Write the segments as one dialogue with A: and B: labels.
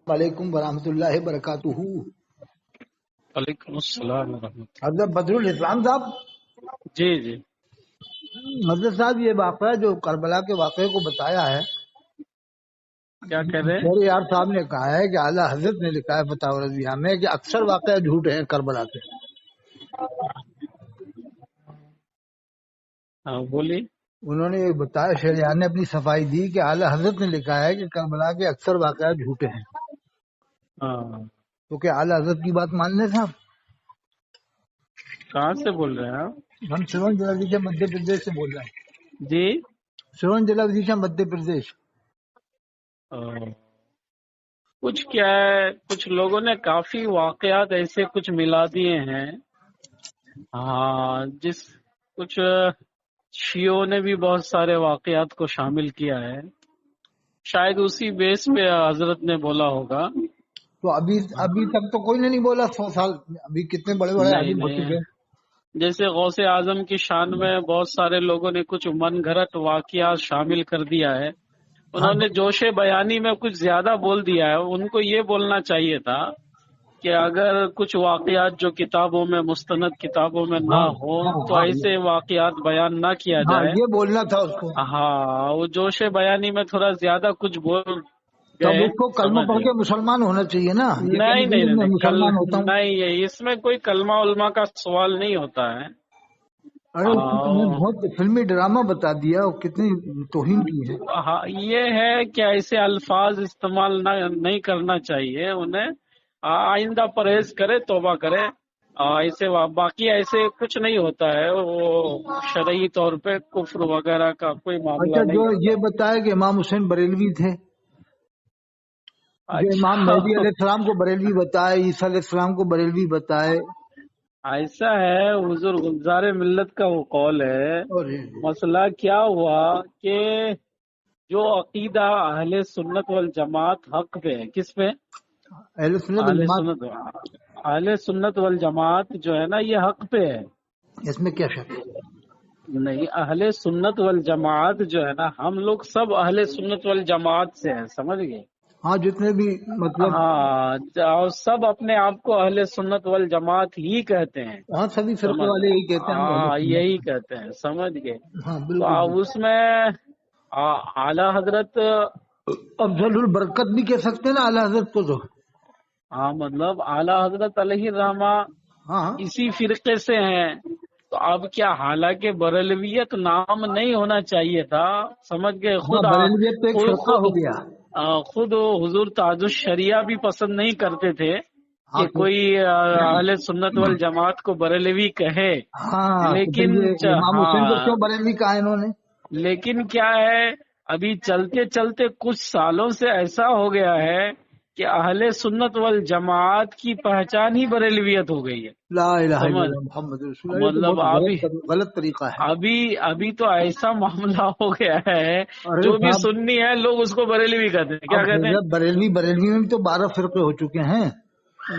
A: وعلیکم ورحمۃ اللہ وبرکاتہ۔
B: وعلیکم السلام ورحمۃ
A: حضرت بدر الاسلام صاحب،
B: اللہ۔ جی جی،
A: حضرت صاحب یہ واقعہ جو کربلا کے واقعے کو بتایا ہے،
B: کیا کہہ رہے ہیں؟
A: شہر یار صاحب نے کہا ہے کہ اعلیٰ حضرت نے لکھا ہے فتاوی رضویہ میں کہ اکثر واقعہ جھوٹ ہیں کربلا کے۔
B: ہاں بولیے۔
A: انہوں نے یہ بتایا، شہر یار نے اپنی صفائی دی کہ اعلیٰ حضرت نے لکھا ہے کہ کربلا کے اکثر واقعات جھوٹے ہیں۔
B: ہاں،
A: تو کیا اعلیٰ حضرت کی بات مان لیں صاحب؟
B: کہاں سے بول رہے ہیں آپ؟
A: ہم سرون ضلع ودیشہ مدھیہ پردیش سے بول رہے ہیں۔
B: جی،
A: سرون ضلع ودیشہ مدھیہ پردیش۔
B: کچھ کیا ہے، کچھ لوگوں نے کافی واقعات ایسے کچھ ملا دیے ہیں۔ ہاں، کچھ شیعوں نے بھی بہت سارے واقعات کو شامل کیا ہے، شاید اسی بیس پہ حضرت نے بولا ہوگا۔
A: تو ابھی تک تو کوئی نے نہیں بولا 100 سال ابھی کتنے بڑے بڑے
B: نہیں
A: عالم ہو
B: نہیں،
A: چکے ہیں۔
B: جیسے غوث اعظم کی شان میں بہت سارے لوگوں نے کچھ من گھڑت واقعات شامل کر دیا ہے۔ انہوں نے جوش بیانی میں کچھ زیادہ بول دیا ہے۔ ان کو یہ بولنا چاہیے تھا کہ اگر کچھ واقعات جو کتابوں میں، مستند کتابوں میں نہ ہو تو ایسے واقعات بیان نہ کیا
A: ہاں
B: جائے۔
A: یہ بولنا تھا اس کو۔
B: ہاں، وہ جوش بیانی میں تھوڑا زیادہ کچھ بول
A: تب
B: گئے،
A: اس کو کلمہ پڑھ کے مسلمان ہونا چاہیے نا۔ یہ
B: نہیں نہیں
A: میں
B: نہیں،
A: مسلمان ہوتا ہوں۔
B: نہیں، اس میں کوئی کلمہ علماء کا سوال نہیں ہوتا ہے۔
A: ارے اس کو تم نے بہت فلمی ڈرامہ بتا دیا اور کتنی توہین کی ہے۔
B: ہاں، یہ ہے کہ ایسے الفاظ استعمال نہیں کرنا چاہیے انہیں۔ آئندہ پرہیز کرے، توبہ کرے۔ ایسے باقی ایسے کچھ نہیں ہوتا ہے، وہ شرعی طور پہ کفر وغیرہ کا کوئی معاملہ
A: اچھا، جو
B: نہیں۔
A: یہ بتایا کہ امام حسین بریلوی تھے، جو امام مہدی علیہ السلام کو بریلوی بتائے، عیسیٰ علیہ السلام کو بریلوی بتائے۔
B: ایسا ہے، حضور گلزار ملت کا وہ قول ہے۔ مسئلہ کیا ہوا کہ جو عقیدہ اہل سنت والجماعت حق پہ ہے، کس پہ؟
A: اہل سنت والجماعت۔
B: اہل سنت والجماعت جو ہے نا، یہ حق پہ ہے،
A: اس میں کیا شک ہے؟
B: نہیں، اہل سنت والجماعت جو ہے نا، ہم لوگ سب اہل سنت والجماعت سے ہیں، سمجھ گئے؟
A: ہاں جتنے بھی مطلب،
B: ہاں، اور سب اپنے آپ کو اہل سنت والجماعت ہی کہتے ہیں۔
A: ہاں سبھی فرقے والے یہی کہتے ہیں ہم اہل
B: ہاں،
A: سنت۔
B: یہی کہتے ہیں، سمجھ گئے؟
A: ہاں
B: تو
A: بالکل۔
B: اس میں اعلی حضرت،
A: افضل البرکت بھی کہہ سکتے ہیں نا اعلیٰ حضرت کو تو۔
B: ہاں مطلب اعلی حضرت علیہ الرحمہ
A: ہاں
B: اسی فرقے سے ہیں۔ تو اب کیا، حالانکہ بریلویت نام نہیں ہونا چاہیے تھا، سمجھ گئے؟
A: بریلویت تو ایک فرقہ ہو گیا۔
B: خود حضور تاج الشریعہ بھی پسند نہیں کرتے تھے کہ
A: ہاں
B: کوئی اہل سنت والجماعت کو بریلوی کہے،
A: ہاں،
B: لیکن
A: امام حسین کو کیوں بریلوی کہا انہوں نے؟
B: لیکن کیا ہے، ابھی چلتے چلتے کچھ سالوں سے ایسا ہو گیا ہے کہ اہل سنت والجماعت کی پہچان ہی بریلویت ہو گئی ہے۔
A: لا الہ الا اللہ محمد رسول اللہ۔
B: مطلب
A: غلط طریقہ ہے۔
B: ابھی تو ایسا معاملہ ہو گیا ہے، جو بھی سنی ہے لوگ اس کو بریلوی کہتے ہیں۔ کیا کہتے ہیں؟
A: بریلوی میں بھی تو 12 فرقے ہو چکے ہیں۔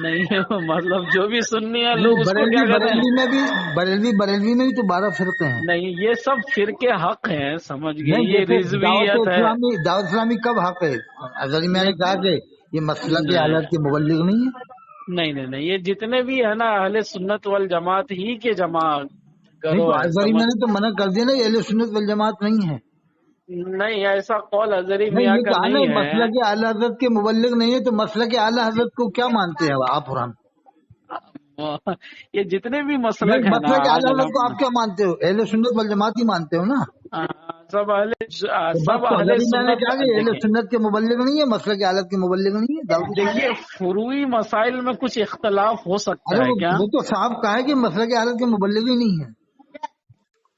B: نہیں، مطلب جو بھی سنی ہے لوگ اس کو کیا کہتے ہیں؟
A: بریلوی میں بھی تو 12 فرقے ہیں۔
B: نہیں، یہ سب فرقے حق ہیں، سمجھ گئے؟ یہ رضویت ہے۔
A: دعوت اسلامی کب حق ہے؟ اگر میں نے کہا کہ یہ مسئلہ کی حالت کے مبلغ نہیں ہے۔
B: نہیں، یہ جتنے بھی ہے نا اہل سنت والجماعت ہی کے جماعت
A: نہیں تو اظہری میں نے تو منع کر دیا نا، یہ اہل سنت والجماعت نہیں ہے۔
B: نہیں، ایسا قول اظہری میاں کا نہیں ہے۔
A: مسئلہ کے اعلیٰ حضرت کے مبلغ نہیں ہے تو مسئلہ کے اعلیٰ حضرت کو کیا مانتے ہیں آپ اور ہم؟
B: یہ جتنے بھی مسلک ہیں نا،
A: مسئلہ کے اعلیٰ حضرت کو آپ کیا مانتے ہو؟ اہل سنت والجماعت ہی مانتے ہو نا؟
B: سب اہل
A: سنت کے مبلغ نہیں ہے، مسئلہ کے اعلیٰ کے مبلغ نہیں ہے۔
B: دیکھیے، فروعی مسائل میں کچھ اختلاف ہو سکتا ہے کیا؟
A: وہ تو صاحب کہا ہے کہ مسئلہ کے اعلیٰ کے مبلغ ہی نہیں ہے۔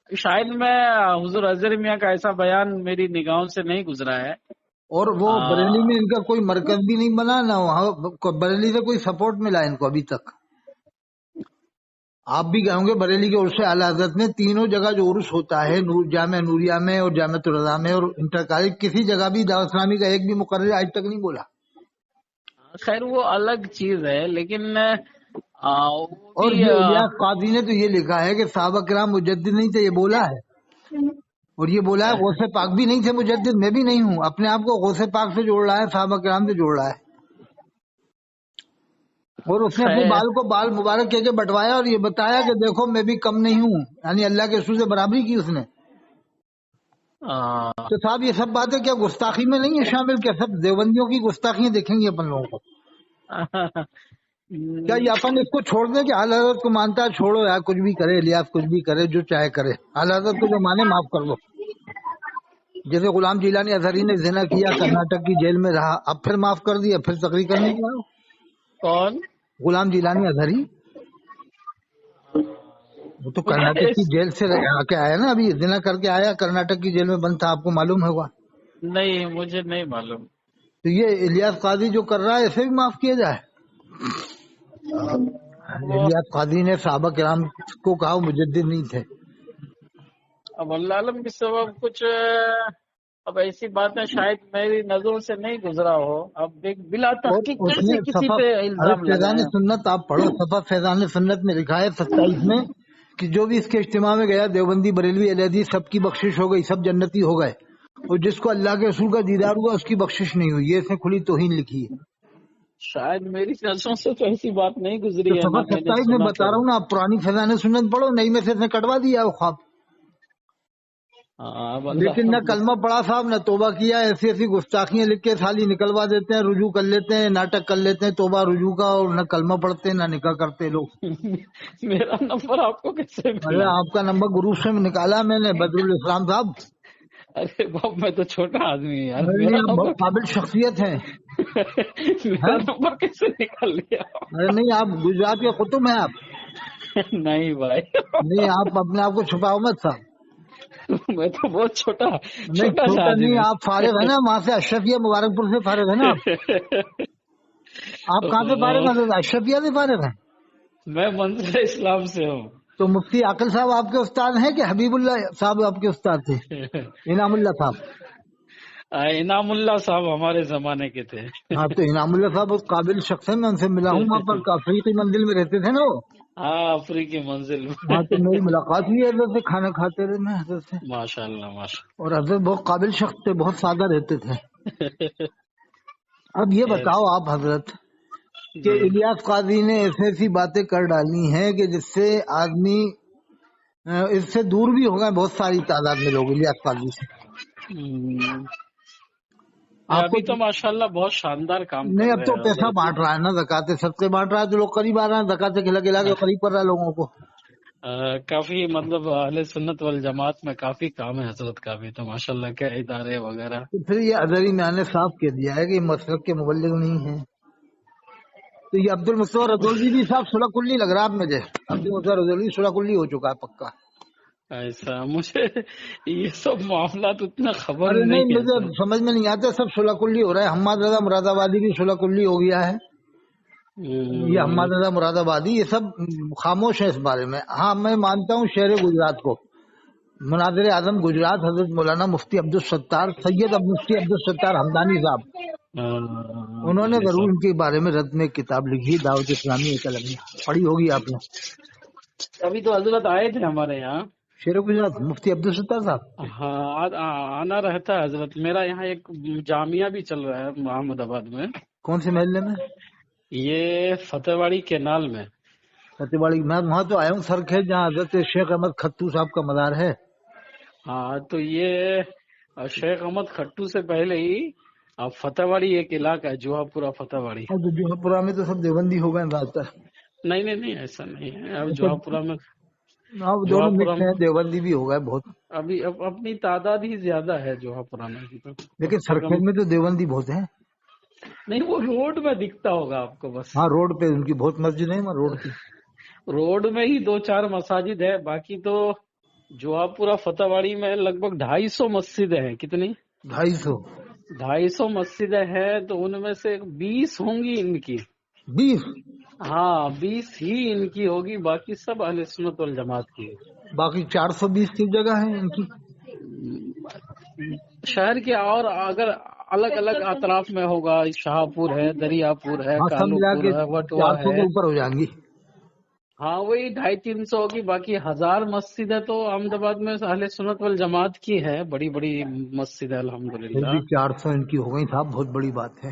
B: شاید میں حضور اظہر میاں کا ایسا بیان میری نگاہوں سے نہیں گزرا ہے۔
A: اور وہ بریلی میں ان کا کوئی مرکز بھی نہیں بنا، نہ وہاں بریلی سے کوئی سپورٹ ملا ان کو ابھی تک۔ آپ بھی گئے ہوں گے بریلی کے عرس اعلیٰ حضرت میں، تینوں جگہ جو عرس ہوتا ہے، جامعہ نوریہ میں اور جامعہ الرضا میں اور انٹر کالج، کسی جگہ بھی دعوت اسلامی کا ایک بھی مقرر آج تک نہیں بولا۔
B: خیر وہ الگ چیز ہے، لیکن
A: اور یہ الیاس قاضی نے تو یہ لکھا ہے کہ صحابہ کرام مجدد نہیں تھے، یہ بولا ہے۔ اور یہ بولا ہے غوث پاک بھی نہیں تھے مجدد، میں بھی نہیں ہوں، اپنے آپ کو غوث پاک سے جوڑ رہا ہے، صحابہ کرام سے جوڑ رہا ہے۔ اور اس نے اپنے بال کو بال مبارک کہہ کے بٹوایا اور یہ بتایا کہ دیکھو میں بھی کم نہیں ہوں، یعنی اللہ کے رسول سے برابری کی اس نے. تو صاحب یہ سب باتیں کیا گستاخی میں نہیں ہے شامل؟ کیا سب دیوبندیوں کی گستاخیاں دیکھیں گے اپن لوگوں کو؟ کیا یہ اپن اس کو چھوڑ دیں کہ اعلی حضرت کو مانتا ہے چھوڑو یار، کچھ بھی کرے الیاس، کچھ بھی کرے، جو چاہے کرے، اعلی حضرت کو جو مانے معاف کر دو. جیسے غلام جیلانی اظہری نے زنا کیا، کرناٹک کی جیل میں رہا، اب پھر معاف کر دیا، پھر تقریر کرنے کے بعد.
B: کون؟
A: غلام جیلانی اظہری، وہ تو کرناٹک کی جیل سے آ کے آیا نا، ابھی زنا کر کے آیا، کرناٹک کی جیل میں بند تھا، آپ کو معلوم ہوگا.
B: نہیں مجھے نہیں معلوم.
A: تو یہ الیاس قاضی جو کر رہا ہے اسے بھی معاف کیا جائے؟ الیاس قاضی نے صحابہ کرام کو کہا وہ مجدد نہیں تھے.
B: اب اللہ عالم کے سبب کچھ اب ایسی باتیں شاید میری نظروں سے نہیں گزرا ہو. اب بلا
A: اور
B: تحقیق
A: اس
B: کیسے
A: نے
B: کسی
A: صفحہ
B: پہ الزام
A: فیضان
B: لگایا؟
A: سنت آپ پڑھو، صفحہ فیضان سنت میں لکھا ہے 27 میں کہ جو بھی اس کے اجتماع میں گیا، دیوبندی بریلوی اہل حدیث، سب کی بخشش ہو گئی، سب جنتی ہو گئے، اور جس کو اللہ کے رسول کا دیدار ہوا اس کی بخشش نہیں ہوئی. یہ اس نے کھلی توہین لکھی ہے.
B: شاید میری نظروں سے تو ایسی بات نہیں
A: تو
B: گزری ہے،
A: صفحہ
B: نہ میں نے
A: 27 میں
B: سنا
A: بتا رہا
B: کبھی.
A: ہوں نا، آپ پرانی فیضان سنت پڑھو، نئی میں سے اس نے کٹوا دیا وہ خواب.
B: اب اللہ
A: لیکن نہ کلمہ پڑھا صاحب، نہ توبہ کیا. ایسی ایسی گستاخیاں لکھ کے خالی نکلوا دیتے ہیں، رجوع کر لیتے ہیں، ناٹک کر لیتے ہیں توبہ رجوع کا، اور نہ کلمہ پڑھتے ہیں نہ نکاح کرتے لوگ.
B: میرا نمبر آپ کو کیسے
A: ارے
B: ملا؟
A: آپ کا نمبر گروپ سے نکالا میں نے، بدر الاسلام صاحب.
B: ارے باپ میں تو چھوٹا آدمی ہوں یار،
A: ارے
B: میرا
A: نہیں، آپ
B: نمبر
A: بہت قابل شخصیت ہیں.
B: میرا نمبر کیسے نکال لیا؟
A: ارے نہیں، آپ گجرات کے قطب ہیں آپ.
B: نہیں بھائی،
A: نہیں، آپ اپنے آپ کو چھپاؤ مت صاحب.
B: میں تو بہت چھوٹا
A: نہیں
B: سا
A: چھوٹا نہیں،
B: آدمی
A: آپ فارغ ہیں نا وہاں سے، اشرفیہ مبارکپور سے فارغ ہیں نا آپ. آپ کہاں سے فارغ ہیں؟ اشرفیہ سے فارغ ہیں.
B: میں منظر اسلام سے ہوں.
A: تو مفتی عاقل صاحب آپ کے استاد ہیں کہ حبیب اللہ صاحب آپ کے استاد تھے؟ انعام اللہ صاحب.
B: انعام اللہ صاحب ہمارے زمانے کے تھے.
A: ہاں تو انعام اللہ صاحب بہت قابل شخص ہے، میں ان سے ملا ہوں وہاں پر، افریقی منزل میں رہتے تھے نا وہ.
B: ہاں افریقی منزل
A: ہاں تو
B: میں.
A: میری ملاقات ہوئی حضرت سے، کھانا کھاتے رہے میں حضرت سے.
B: ماشاء اللہ ماشاء
A: اور حضرت بہت قابل شخص تھے، بہت سادہ رہتے تھے.
B: اللہ.
A: اب یہ بتاؤ آپ حضرت کہ
B: جی
A: الیاس قاضی نے ایسی ایسی باتیں کر ڈالی ہیں کہ جس سے آدمی اس سے دور بھی ہو گئے بہت ساری تعداد میں لوگ الیاس قاضی سے. آپ کو
B: ابھی تو ماشاءاللہ بہت شاندار کام کر
A: نہیں، اب
B: رہے
A: تو
B: ہیں
A: پیسہ
B: حضرت جی.
A: بانٹ رہا ہے نا، زکات صدقے بانٹ رہا ہے تو لوگ قریب آ رہے ہیں، زکات کھلا کھلا کے قریب کر رہا ہے لوگوں کو.
B: کافی مطلب اہل سنت والجماعت میں کافی کام ہے حضرت کا بھی، تو ماشاءاللہ کے ادارے وغیرہ.
A: تو پھر یہ اظہری میں نے صاف کہہ دیا ہے کہ یہ مسلک کے مبلغ نہیں ہیں. تو یہ عبد المصطفیٰ رضوی بھی صاحب صلح کلی لگ رہا ہے آپ مجھے. عبد المصطفیٰ رضوی صلح کلی ہو چکا ہے پکا.
B: ایسا مجھے یہ سب معاملات اتنا خبر
A: ارے نہیں،
B: نہیں ہے
A: مجھے
B: سر.
A: سمجھ میں نہیں آتا، سب صلح کلی ہو رہا ہے. حماد رضا مراد آبادی بھی صلح کلی ہو گیا ہے. یہ حماد رضا مراد آبادی، یہ سب خاموش ہے اس بارے میں. ہاں میں مانتا ہوں شہر گجرات کو، مناظر اعظم گجرات حضرت مولانا مفتی عبدالستار سید مفتی عبدالستار حمدانی صاحب، انہوں نے ضرور ان کے بارے میں رد میں کتاب لکھی، دعوت اسلامی اکیڈمی، پڑھی ہوگی آپ نے.
B: ابھی تو حضرت آئے تھے ہمارے یہاں.
A: شیر گجرات مفتی عبدالستار صاحب.
B: ہاں آنا رہتا ہے حضرت. میرا یہاں ایک جامعہ بھی چل رہا ہے محمد آباد میں.
A: کون سے محلے میں؟
B: یہ فتح واڑی کینال میں.
A: فتح واڑی میں وہاں تو آیا ہوں سرکھیج، جہاں حضرت شیخ احمد کھٹو صاحب کا مزار ہے.
B: ہاں تو یہ شیخ احمد کھٹو سے پہلے ہی فتح واڑی ایک علاقہ ہے، جوہا پورا فتح واڑی.
A: اور جوہا پورا میں تو سب دیوبندی ہو گئے زیادہ تر.
B: نہیں ایسا نہیں ہے. اب جوہا پورا میں
A: آپ دونوں مکس ہیں، دیوبندی بھی ہو گئے بہت.
B: ابھی اپنی تعداد ہی زیادہ ہے جوہا پورا میں.
A: لیکن سرکھیج میں تو دیوبندی بہت ہیں.
B: نہیں وہ روڈ میں دکھتا ہوگا آپ کو بس.
A: ہاں روڈ پہ ان کی بہت مسجد ہے وہاں روڈ کی.
B: روڈ میں ہی 2-4 مساجد ہے، باقی تو جوہا پورا فتح واڑی میں لگ بھگ 250 مسجدیں ہیں. کتنی؟
A: 250.
B: 250 مسجدیں ہیں، تو ان میں سے 20 ہوں گی ان کی.
A: 20؟
B: ہاں 20 ہی ان کی ہوگی، باقی سب اہل سنت والجماعت کی ہے.
A: باقی 420 کی جگہ ہے ان کی
B: شہر کے، اور اگر الگ الگ اطراف میں ہوگا، شاہ پور ہے، دریا پور ہے،
A: ہاں سب
B: کالو
A: ملا
B: پور
A: کے
B: ہے، وٹوا
A: 400
B: ہے.
A: کے اوپر ہو جائیں گی.
B: ہاں وہی 250-300 ہوگی. باقی 1000 مسجدیں تو احمد آباد میں اہل سنت والجماعت کی ہے، بڑی بڑی مسجد ہے
A: پھر
B: الحمدللہ.
A: بھی 400 ان کی ہو گئی صاحب، بہت بڑی بات ہے.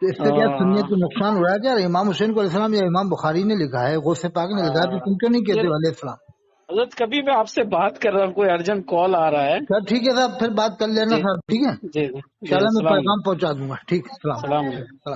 A: تو اس سے کیا سنیت کو نقصان ہو رہا ہے کیا؟ امام حسین کو علیہ السلام یا امام بخاری نے لکھا ہے، غوث پاک نے لکھا ہے، تو تم کیوں نہیں کہتے علیہ السلام؟
B: حضرت کبھی میں آپ سے بات کر رہا ہوں، کوئی ارجنٹ کال آ رہا ہے.
A: سر ٹھیک ہے صاحب، پھر بات کر لینا
B: جی
A: صاحب، ٹھیک ہے
B: جی جی
A: انشاءاللہ میں
B: السلام
A: پیغام پہنچا دوں گا. ٹھیک، السلام
B: علیکم.